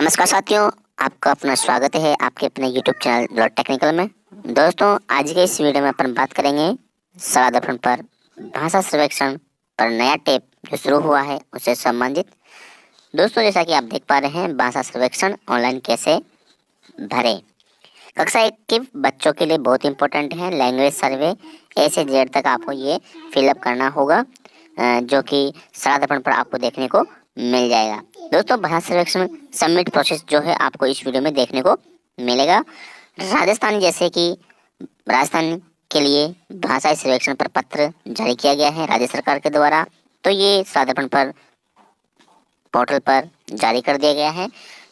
नमस्कार साथियों, आपका अपना स्वागत है आपके अपने YouTube चैनल लॉर्ड टेक्निकल में। दोस्तों, आज के इस वीडियो में अपन बात करेंगे सवाल पर भाषा सर्वेक्षण पर नया टैब जो शुरू हुआ है उससे संबंधित। दोस्तों, जैसा कि आप देख पा रहे हैं, भाषा सर्वेक्षण ऑनलाइन कैसे भरे। कक्षा 1 के बच्चों के लिए बहुत इंपॉर्टेंट है। लैंग्वेज सर्वे ए से जेड तक आपको ये फिलअप करना होगा, जो कि सवाल पर आपको देखने को मिल जाएगा। दोस्तों, भाषा सर्वेक्षण सबमिट प्रोसेस जो है आपको इस वीडियो में देखने को मिलेगा। राजस्थान जैसे कि राजस्थान के लिए भाषा सर्वेक्षण पर पत्र जारी किया गया है राज्य सरकार के द्वारा, तो ये सवाल पर पोर्टल पर जारी कर दिया गया है,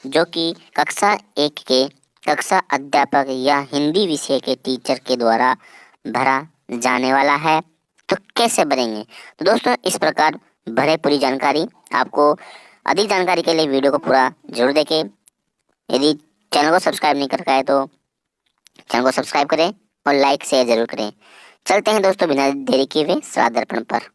जो कि कक्षा 1 के कक्षा अध्यापक या हिंदी विषय के टीचर के द्वारा भरा जाने वाला है। तो कैसे भरेंगे? तो दोस्तों, इस प्रकार भरे पूरी जानकारी। आपको अधिक जानकारी के लिए वीडियो को पूरा जरूर देखें। यदि चैनल को सब्सक्राइब नहीं कर रखा है तो चैनल को सब्सक्राइब करें और लाइक शेयर जरूर करें। चलते हैं दोस्तों बिना देरी किए हुए सवाल पर।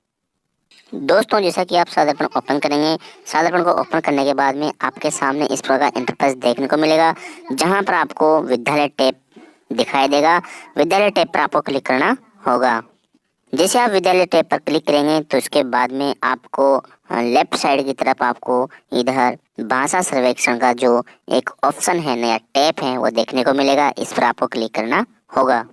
दोस्तों, जैसा कि आप सवाल ओपन करेंगे, सवाल को ओपन करने के बाद में आपके सामने इस प्रकार इंटरफेस देखने को मिलेगा, जहां पर आपको विद्यालय टैब दिखाई देगा। विद्यालय टैब पर आपको क्लिक करना होगा। जैसे आप विद्यालय टैब पर क्लिक करेंगे तो उसके बाद में आपको लेफ्ट साइड की तरफ आपको इधर भाषा सर्वेक्षण का जो एक ऑप्शन है, नया टैब है, वो देखने को मिलेगा। इस पर आपको क्लिक करना होगा।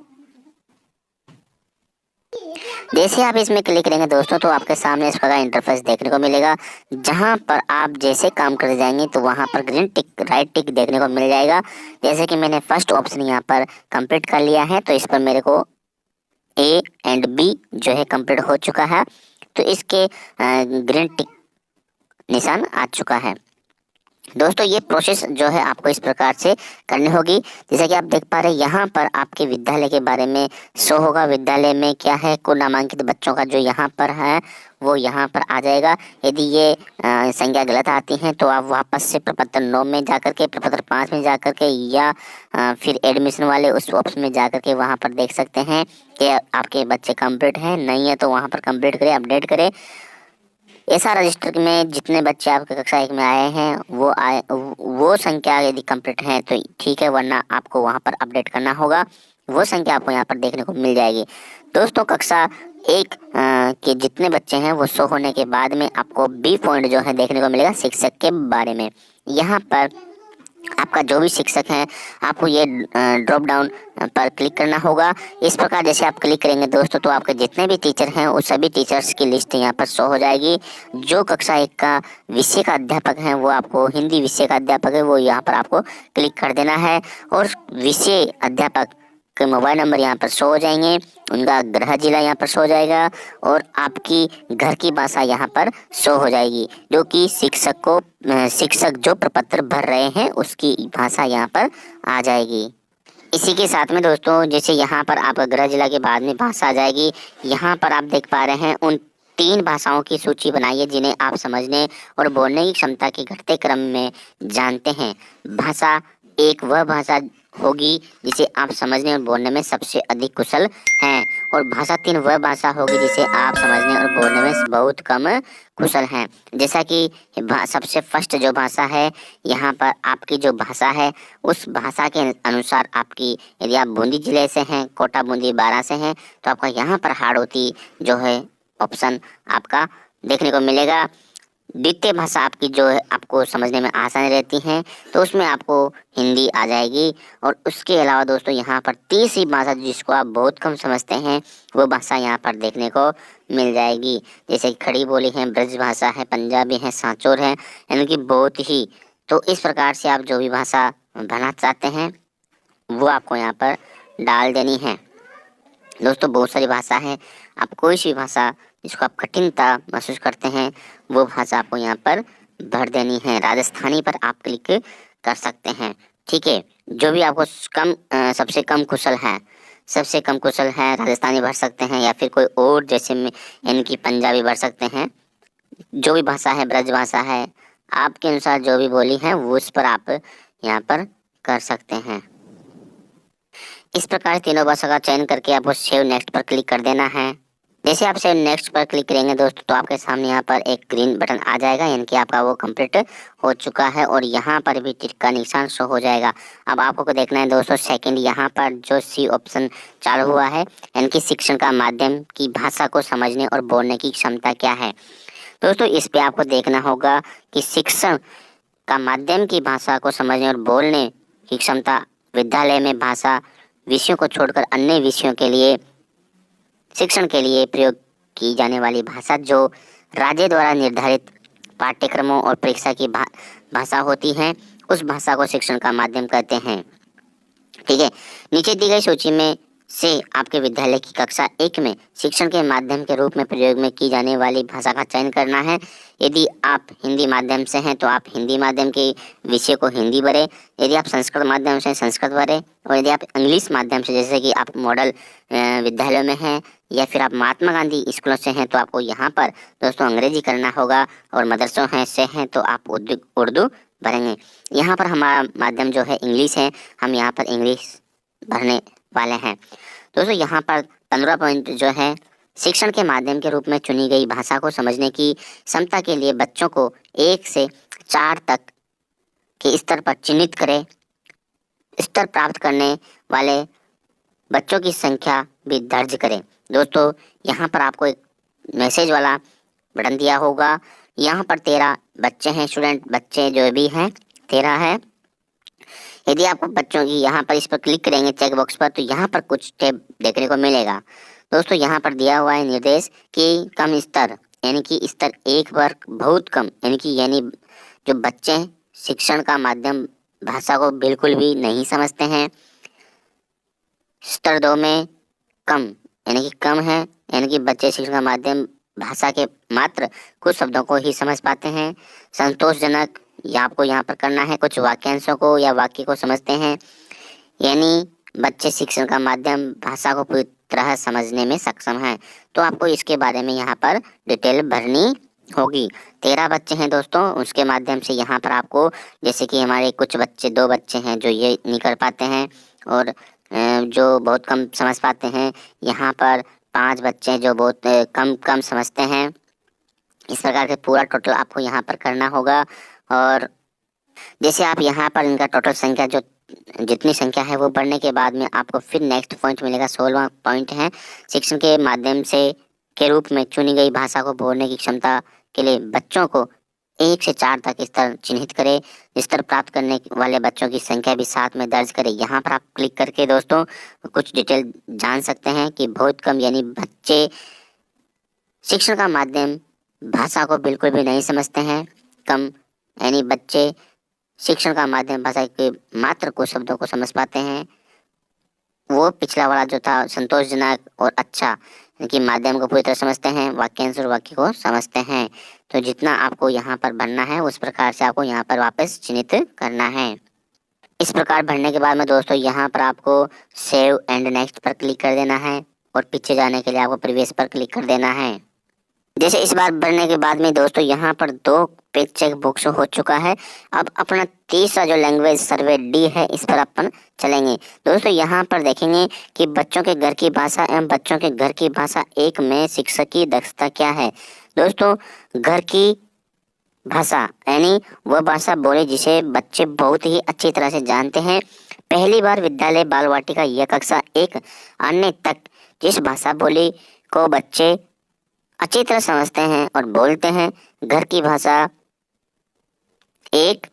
जैसे आप इसमें क्लिक करेंगे दोस्तों, तो आपके सामने इस प्रकार इंटरफेस देखने को मिलेगा, जहां पर आप जैसे काम कर जाएंगे तो वहां पर ग्रीन टिक, राइट टिक देखने को मिल जाएगा। जैसे कि मैंने फर्स्ट ऑप्शन यहाँ पर कंप्लीट कर लिया है, तो इस पर मेरे को ए एंड बी जो है कंप्लीट हो चुका है, तो इसके ग्रीन टिक निशान आ चुका है। दोस्तों, ये प्रोसेस जो है आपको इस प्रकार से करनी होगी। जैसा कि आप देख पा रहे हैं, यहाँ पर आपके विद्यालय के बारे में शो होगा। विद्यालय में क्या है, कुल नामांकित बच्चों का जो यहाँ पर है वो यहाँ पर आ जाएगा। यदि ये संख्या गलत आती है तो आप वापस से प्रपत्र 9 में जाकर के, प्रपत्र 5 में जाकर के, या फिर एडमिशन वाले उस ऑप्शन में जाकर के वहाँ पर देख सकते हैं कि आपके बच्चे कंप्लीट हैं, नहीं है तो वहाँ पर कंप्लीट करें, अपडेट करें। ऐसा रजिस्टर में जितने बच्चे आपके कक्षा 1 में आए हैं वो संख्या यदि कंप्लीट है तो ठीक है, वरना आपको वहाँ पर अपडेट करना होगा। वो संख्या आपको यहाँ पर देखने को मिल जाएगी। दोस्तों, कक्षा 1 के जितने बच्चे हैं वो शो होने के बाद में आपको बी पॉइंट जो है देखने को मिलेगा शिक्षक के बारे में। यहाँ पर आपका जो भी शिक्षक है आपको ये ड्रॉप डाउन पर क्लिक करना होगा। इस प्रकार जैसे आप क्लिक करेंगे दोस्तों, तो आपके जितने भी टीचर हैं उस सभी टीचर्स की लिस्ट यहाँ पर शो हो जाएगी। जो कक्षा 1 का विषय का अध्यापक है वो आपको, हिंदी विषय का अध्यापक है, वो यहाँ पर आपको क्लिक कर देना है, और विषय अध्यापक के मोबाइल नंबर यहाँ पर शो हो जाएंगे, उनका गृह जिला यहाँ पर शो हो जाएगा, और आपकी घर की भाषा यहाँ पर शो हो जाएगी, जो कि शिक्षक जो प्रपत्र भर रहे हैं उसकी भाषा यहाँ पर आ जाएगी। इसी के साथ में दोस्तों, जैसे यहाँ पर आपका गृह जिला के बाद में भाषा आ जाएगी। यहाँ पर आप देख पा रहे हैं उन 3 भाषाओं की सूची बनाइए जिन्हें आप समझने और बोलने की क्षमता के घटते क्रम में जानते हैं। भाषा 1 वह भाषा होगी जिसे आप समझने और बोलने में सबसे अधिक कुशल हैं, और भाषा 3 वह भाषा होगी जिसे आप समझने और बोलने में बहुत कम कुशल हैं। जैसा कि सबसे फर्स्ट जो भाषा है, यहाँ पर आपकी जो भाषा है उस भाषा के अनुसार आपकी, यदि आप बूंदी जिले से हैं, कोटा बूंदी 12 से हैं, तो आपका यहाँ पर हाड़ौती जो है ऑप्शन आपका देखने को मिलेगा। द्वितीय भाषा आपकी जो है आपको समझने में आसान रहती हैं, तो उसमें आपको हिंदी आ जाएगी। और उसके अलावा दोस्तों, यहाँ पर तीसरी भाषा जिसको आप बहुत कम समझते हैं वो भाषा यहाँ पर देखने को मिल जाएगी। जैसे खड़ी बोली है, ब्रज भाषा है, पंजाबी है, सांचौर है, यानी कि बहुत ही। तो इस प्रकार से आप जो भी भाषा भरना चाहते हैं वो आपको यहाँ पर डाल देनी है। दोस्तों, बहुत सारी भाषा है, आप कोई सी भाषा जिसको आप कठिनता महसूस करते हैं वो भाषा आपको यहाँ पर भर देनी है। राजस्थानी पर आप क्लिक कर सकते हैं, ठीक है। जो भी आपको सबसे कम कुशल है राजस्थानी भर सकते हैं, या फिर कोई और जैसे में यानी कि पंजाबी भर सकते हैं। जो भी भाषा है, ब्रज भाषा है, आपके अनुसार जो भी बोली है वो उस पर आप यहाँ पर कर सकते हैं। इस प्रकार तीनों भाषा का चयन करके आपको सेव नेक्स्ट पर क्लिक कर देना है। जैसे आप से नेक्स्ट पर क्लिक करेंगे दोस्तों तो आपके सामने यहाँ पर एक ग्रीन बटन आ जाएगा, यानी कि आपका वो कंप्लीट हो चुका है और यहाँ पर भी टिक का निशान शो हो जाएगा। अब आपको देखना है दोस्तों सेकंड यहाँ पर जो सी ऑप्शन चालू हुआ है, यानी कि शिक्षण का माध्यम की भाषा को समझने और बोलने की क्षमता क्या है। दोस्तों इस पे आपको देखना होगा कि शिक्षण का माध्यम की भाषा को समझने और बोलने की क्षमता विद्यालय में भाषा विषयों को छोड़कर अन्य विषयों के लिए शिक्षण के लिए प्रयोग की जाने वाली भाषा जो राज्य द्वारा निर्धारित पाठ्यक्रमों और परीक्षा की भाषा होती है, उस भाषा को शिक्षण का माध्यम कहते हैं। ठीक है, नीचे दी गई सूची में से आपके विद्यालय की कक्षा 1 में शिक्षण के माध्यम के रूप में प्रयोग में की जाने वाली भाषा का चयन करना है। यदि आप हिंदी माध्यम से हैं तो आप हिंदी माध्यम के विषय को हिंदी भरें, यदि आप संस्कृत माध्यम से संस्कृत भरें, और यदि आप इंग्लिश माध्यम से जैसे कि आप मॉडल विद्यालयों में हैं या फिर आप महात्मा गांधी स्कूलों से हैं तो आपको यहाँ पर दोस्तों अंग्रेजी करना होगा, और मदरसों से हैं तो आप उर्दू भरेंगे। यहाँ पर हमारा माध्यम जो है इंग्लिश है, हम यहाँ पर इंग्लिश भरने वाले हैं। दोस्तों यहाँ पर 15 पॉइंट जो है शिक्षण के माध्यम के रूप में चुनी गई भाषा को समझने की क्षमता के लिए बच्चों को 1 से 4 तक के स्तर पर चिन्हित करें। स्तर प्राप्त करने वाले बच्चों की संख्या भी दर्ज करें। दोस्तों यहाँ पर आपको एक मैसेज वाला बटन दिया होगा, यहाँ पर 13 बच्चे हैं, स्टूडेंट बच्चे जो भी हैं 13 है। यदि आपको बच्चों की यहाँ पर इस पर क्लिक करेंगे चेक बॉक्स पर तो यहाँ पर कुछ टैब देखने को मिलेगा। दोस्तों यहाँ पर दिया हुआ है निर्देश कि कम स्तर यानी कि स्तर 1 पर बहुत कम यानी जो बच्चे शिक्षण का माध्यम भाषा को बिल्कुल भी नहीं समझते हैं। स्तर 2 में कम यानी कि कम है, यानी कि बच्चे शिक्षण का माध्यम भाषा के मात्र कुछ शब्दों को ही समझ पाते हैं। संतोषजनक या आपको यहाँ पर करना है कुछ वाक्यांशों को या वाक्य को समझते हैं, यानी बच्चे शिक्षण का माध्यम भाषा को पूरी तरह समझने में सक्षम हैं। तो आपको इसके बारे में यहाँ पर डिटेल भरनी होगी। 13 बच्चे हैं दोस्तों, उसके माध्यम से यहाँ पर आपको जैसे कि हमारे कुछ बच्चे 2 बच्चे हैं जो ये नहीं कर पाते हैं और जो बहुत कम समझ पाते हैं। यहाँ पर 5 बच्चे हैं जो बहुत कम समझते हैं। इस प्रकार के पूरा टोटल आपको यहाँ पर करना होगा, और जैसे आप यहाँ पर इनका टोटल संख्या जो जितनी संख्या है वो बढ़ने के बाद में आपको फिर नेक्स्ट पॉइंट मिलेगा। 16वां पॉइंट है शिक्षण के माध्यम से के रूप में चुनी गई भाषा को बोलने की क्षमता के लिए बच्चों को 1 से 4 तक स्तर चिन्हित करें। स्तर प्राप्त करने वाले बच्चों की संख्या भी साथ में दर्ज करें। यहाँ पर आप क्लिक करके दोस्तों कुछ डिटेल जान सकते हैं कि बहुत कम यानी बच्चे शिक्षण का माध्यम भाषा को बिल्कुल भी नहीं समझते हैं। कम यानी बच्चे शिक्षण का माध्यम भाषा के मात्र कुछ शब्दों को समझ पाते हैं। वो पिछला वाला जो था संतोषजनक और अच्छा कि माध्यम को पूरी तरह समझते हैं, वाक्यांश और वाक्य को समझते हैं। तो जितना आपको यहाँ पर भरना है उस प्रकार से आपको यहाँ पर वापस चिन्हित करना है। इस प्रकार भरने के बाद में दोस्तों यहाँ पर आपको सेव एंड नेक्स्ट पर क्लिक कर देना है और पीछे जाने के लिए आपको प्रीवियस पर क्लिक कर देना है। जैसे इस बार भरने के बाद में दोस्तों यहाँ पर 2 पेज चेक बॉक्स हो चुका है। अब अपना तीसरा जो लैंग्वेज सर्वे डी है इस पर अपन चलेंगे। दोस्तों यहाँ पर देखेंगे कि बच्चों के घर की भाषा एवं बच्चों के घर की भाषा 1 में शिक्षक की दक्षता क्या है। दोस्तों घर की भाषा यानी वह भाषा बोली जिसे बच्चे बहुत ही अच्छी तरह से जानते हैं। पहली बार विद्यालय बाल वाटिका या कक्षा 1 आने तक जिस भाषा बोली को बच्चे अच्छी तरह समझते हैं और बोलते हैं। घर की भाषा 1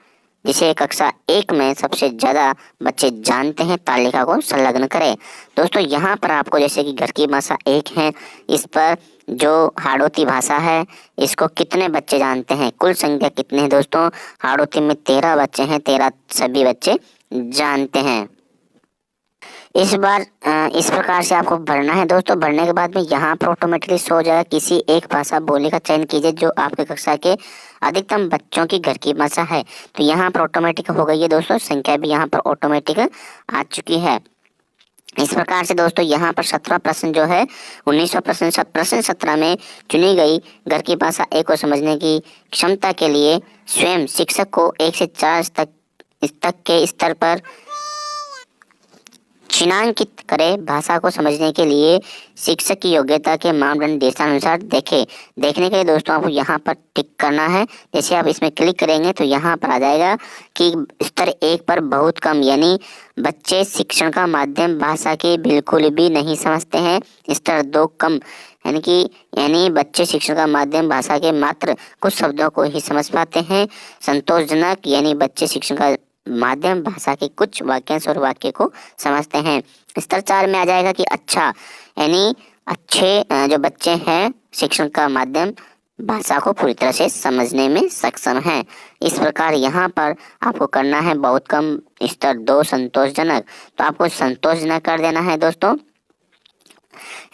जिसे कक्षा 1 में सबसे ज़्यादा बच्चे जानते हैं, तालिका को संलग्न करें। दोस्तों यहाँ पर आपको जैसे कि घर की भाषा 1 है, इस पर जो हाड़ौती भाषा है इसको कितने बच्चे जानते हैं, कुल संख्या कितने हैं दोस्तों। हाड़ौती में 13 बच्चे हैं, 13 सभी बच्चे जानते हैं। इस बार इस प्रकार से आपको भरना है दोस्तों। भरने के बाद में यहाँ पर ऑटोमेटिकली शो हो जाएगा किसी एक भाषा बोलने का चयन कीजिए जो आपके कक्षा के अधिकतम बच्चों की घर की भाषा है। तो यहाँ पर ऑटोमेटिक हो गई है दोस्तों, संख्या भी यहाँ पर ऑटोमेटिक आ चुकी है। इस प्रकार से दोस्तों यहाँ पर 17 प्रश्न जो है 1900 प्रश्न 17 में चुनी गई घर की भाषा 1 को समझने की क्षमता के लिए स्वयं शिक्षक को 1 से 4 तक के स्तर पर चिन्हांकित करें भाषा को समझने के लिए शिक्षक की योग्यता के मापदंड देशानुसार देखने के लिए दोस्तों आपको यहाँ पर टिक करना है। जैसे आप इसमें क्लिक करेंगे तो यहाँ पर आ जाएगा कि स्तर 1 पर बहुत कम, यानी बच्चे शिक्षण का माध्यम भाषा के बिल्कुल भी नहीं समझते हैं। स्तर 2 कम, यानी बच्चे शिक्षण का माध्यम भाषा के मात्र कुछ शब्दों को ही समझ पाते हैं। संतोषजनक, यानी बच्चे शिक्षण का माध्यम भाषा के कुछ वाक्यांश और वाक्य को समझते हैं। स्तर 4 में आ जाएगा कि अच्छा, यानी अच्छे जो बच्चे हैं शिक्षण का माध्यम भाषा को पूरी तरह से समझने में सक्षम हैं। इस प्रकार यहाँ पर आपको करना है बहुत कम। स्तर 2 संतोषजनक, तो आपको संतोषजनक कर देना है दोस्तों,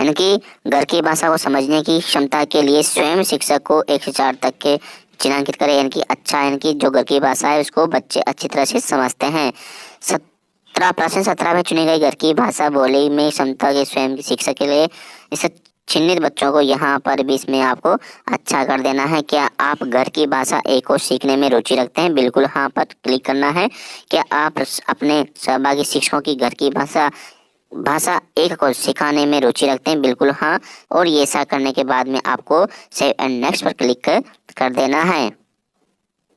यानी कि घर की भाषा को समझने की क्षमता के लिए स्वयं शिक्षक को 1 से 4 तक के चिन्हांकित करें, यानी कि अच्छा, यानी कि जो घर की भाषा है उसको बच्चे अच्छी तरह से समझते हैं। 17 में चुनी गई घर की भाषा बोली में क्षमता के स्वयं की शिक्षा के लिए इसे चिन्हित बच्चों को यहाँ पर भी इसमें आपको अच्छा कर देना है। क्या आप घर की भाषा एक को सीखने में रुचि रखते हैं? बिल्कुल हाँ पर क्लिक करना है। क्या आप अपने सहभागी शिक्षकों की घर की भाषा एक को सिखाने में रुचि रखते हैं? बिल्कुल हाँ। और ये ऐसा करने के बाद में आपको सेव एंड नेक्स्ट पर क्लिक कर देना है।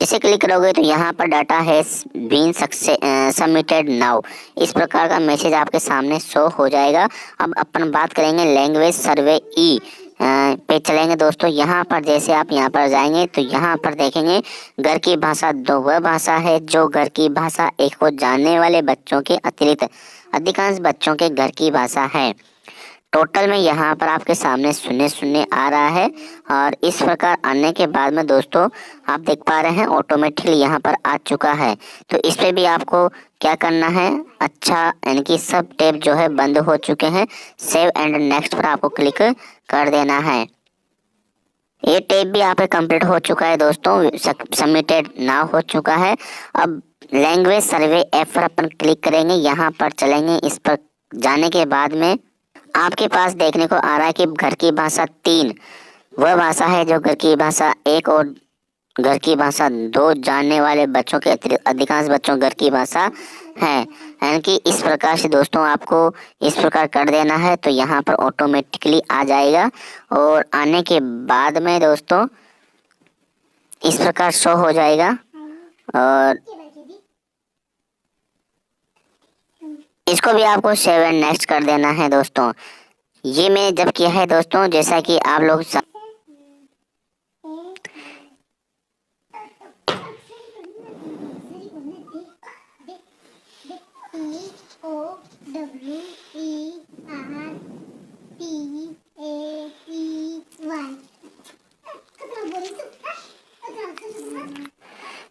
इसे क्लिक करोगे तो यहाँ पर data has been submitted now, इस प्रकार का मैसेज आपके सामने शो हो जाएगा। अब अपन बात करेंगे लैंग्वेज सर्वे ई पे चलेंगे दोस्तों। यहाँ पर जैसे आप यहाँ पर जाएंगे तो यहाँ पर देखेंगे घर की भाषा 2 वह भाषा है जो घर की भाषा 1 को जानने वाले बच्चों के अतिरिक्त अधिकांश बच्चों के घर की भाषा है। टोटल में यहाँ पर आपके सामने 0 आ रहा है। और इस प्रकार आने के बाद में दोस्तों आप देख पा रहे हैं ऑटोमेटिकली यहाँ पर आ चुका है। तो इस पे भी आपको क्या करना है, अच्छा, यानी कि सब टैब जो है बंद हो चुके हैं। सेव एंड नेक्स्ट पर आपको क्लिक कर देना है। ये टैब भी यहाँ पे कंप्लीट हो चुका है दोस्तों, सबमिटेड नाउ हो चुका है। अब लैंग्वेज सर्वे ऐप पर अपन क्लिक करेंगे, यहाँ पर चलेंगे। इस पर जाने के बाद में आपके पास देखने को आ रहा है कि घर की भाषा 3 वह भाषा है जो घर की भाषा 1 और घर की भाषा 2 जानने वाले बच्चों के अतिरिक्त अधिकांश बच्चों घर की भाषा है। यानी कि इस प्रकार से दोस्तों आपको इस प्रकार कर देना है तो यहाँ पर ऑटोमेटिकली आ जाएगा। और आने के बाद में दोस्तों इस प्रकार शो हो जाएगा। और इसको भी आपको सेव एंड नेक्स्ट कर देना है दोस्तों। ये मैंने जब किया है दोस्तों, जैसा कि आप लोग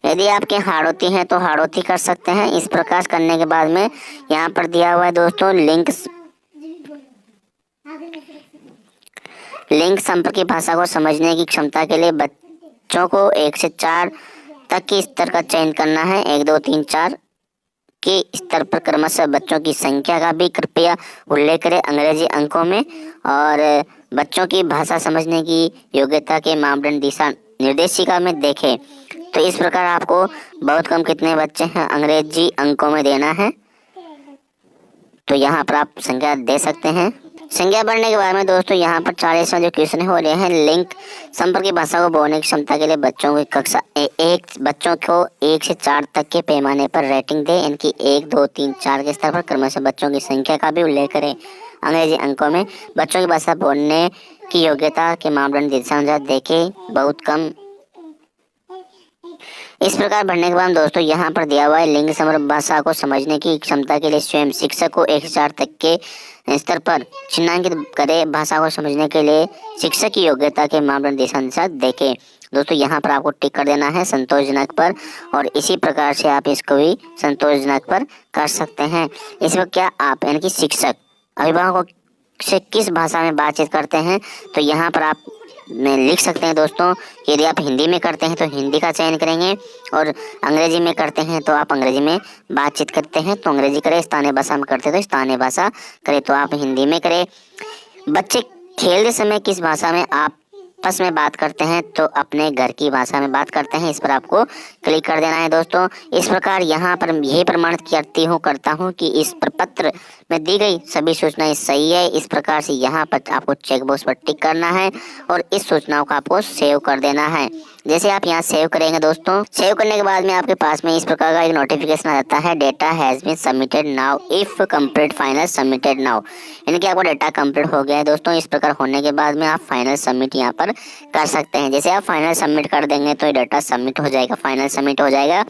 यदि आपके हाड़ोती हैं तो हाड़ोती कर सकते हैं। इस प्रकार करने के बाद में यहाँ पर दिया हुआ है दोस्तों लिंग संपर्क की भाषा को समझने की क्षमता के लिए बच्चों को 1 से 4 तक के स्तर का चयन करना है। 1 2 3 4 के स्तर पर क्रमशः बच्चों की संख्या का भी कृपया उल्लेख करें अंग्रेजी अंकों में। और बच्चों की भाषा समझने की योग्यता के मापदंड दिशा निर्देशिका में देखें। तो इस प्रकार आपको बहुत कम कितने बच्चे हैं अंग्रेजी अंकों में देना है। तो यहाँ पर आप संख्या दे सकते हैं। संख्या बढ़ने के बाद में दोस्तों यहाँ पर 40वां जो क्वेश्चन हो रहे हैं, लिंग संपर्क की भाषा को बोलने की क्षमता के लिए बच्चों की कक्षा बच्चों को 1 से 4 तक के पैमाने पर रेटिंग दें। इनकी 1 2 3 4 के स्तर पर क्रमशः बच्चों की संख्या का भी उल्लेख करें अंग्रेजी अंकों में। बच्चों की भाषा बोलने की योग्यता के मापदंड दिशानुसार देखें बहुत कम। इस प्रकार बढ़ने के बाद दोस्तों यहाँ पर दिया हुआ है लिंग संपर्क भाषा को समझने की क्षमता के लिए स्वयं शिक्षक को 1 से 4 तक के स्तर पर चिन्हांकित करें। भाषा को समझने के लिए शिक्षक की योग्यता के मापदंड दिशानुसार देखें। दोस्तों यहाँ पर आपको टिक कर देना है संतोषजनक पर। और इसी प्रकार से आप इसको भी संतोषजनक पर कर सकते हैं। इस वक्त क्या आप यानी कि शिक्षक अभिभावकों से किस भाषा में बातचीत करते हैं, तो यहाँ पर आप में लिख सकते हैं दोस्तों। यदि आप हिंदी में करते हैं तो हिंदी का चयन करेंगे, और अंग्रेजी में करते हैं तो आप अंग्रेजी में बातचीत करते हैं तो अंग्रेजी करें, स्थानीय भाषा में करते हैं तो स्थानीय भाषा करें, तो आप हिंदी में करें। बच्चे खेलते समय किस भाषा में आप फर्स्ट में बात करते हैं तो अपने घर की भाषा में बात करते हैं, इस पर आपको क्लिक कर देना है दोस्तों। इस प्रकार यहाँ पर यही प्रमाणित करता हूँ कि इस प्रपत्र में दी गई सभी सूचनाएं सही है। इस प्रकार से यहाँ पर आपको चेक बॉक्स पर टिक करना है और इस सूचनाओं को आपको सेव कर देना है। जैसे आप यहाँ सेव करेंगे दोस्तों, सेव करने के बाद में आपके पास में इस प्रकार का एक नोटिफिकेशन आ जाता है, data has been submitted now if complete final submitted now, यानी कि आपको डेटा कंप्लीट हो गया है दोस्तों। इस प्रकार होने के बाद में आप फाइनल सबमिट यहाँ पर कर सकते हैं। जैसे आप फाइनल सबमिट कर देंगे तो डेटा सबमिट हो जाएगा, फाइनल सबमिट हो जाएगा।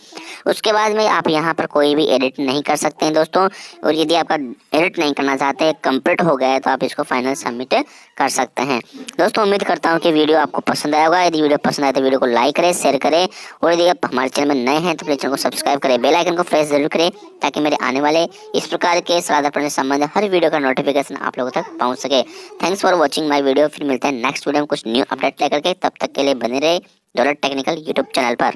उसके बाद में आप यहाँ पर कोई भी एडिट नहीं कर सकते हैं दोस्तों, और यदि आपका एडिट नहीं करना चाहते कंप्लीट हो गया है तो आप इसको फाइनल सबमिट कर सकते हैं। दोस्तों उम्मीद करता हूँ कि वीडियो आपको पसंद आया होगा। यदि वीडियो पसंद आए तो वीडियो को लाइक करें, शेयर करें, और यदि आप हमारे चैनल में नए हैं तो प्लीज चैनल को सब्सक्राइब करें, बेल आइकन को प्रेस जरूर करें ताकि मेरे आने वाले इस प्रकार के साधारण संबंध हर वीडियो का नोटिफिकेशन आप लोगों तक पहुंच सके। Thanks for watching my video. फिर मिलते हैं नेक्स्ट वीडियो में कुछ न्यू अपडेट लेकर के, तब तक के लिए बने रहे दौलत टेक्निकल यूट्यूब चैनल पर।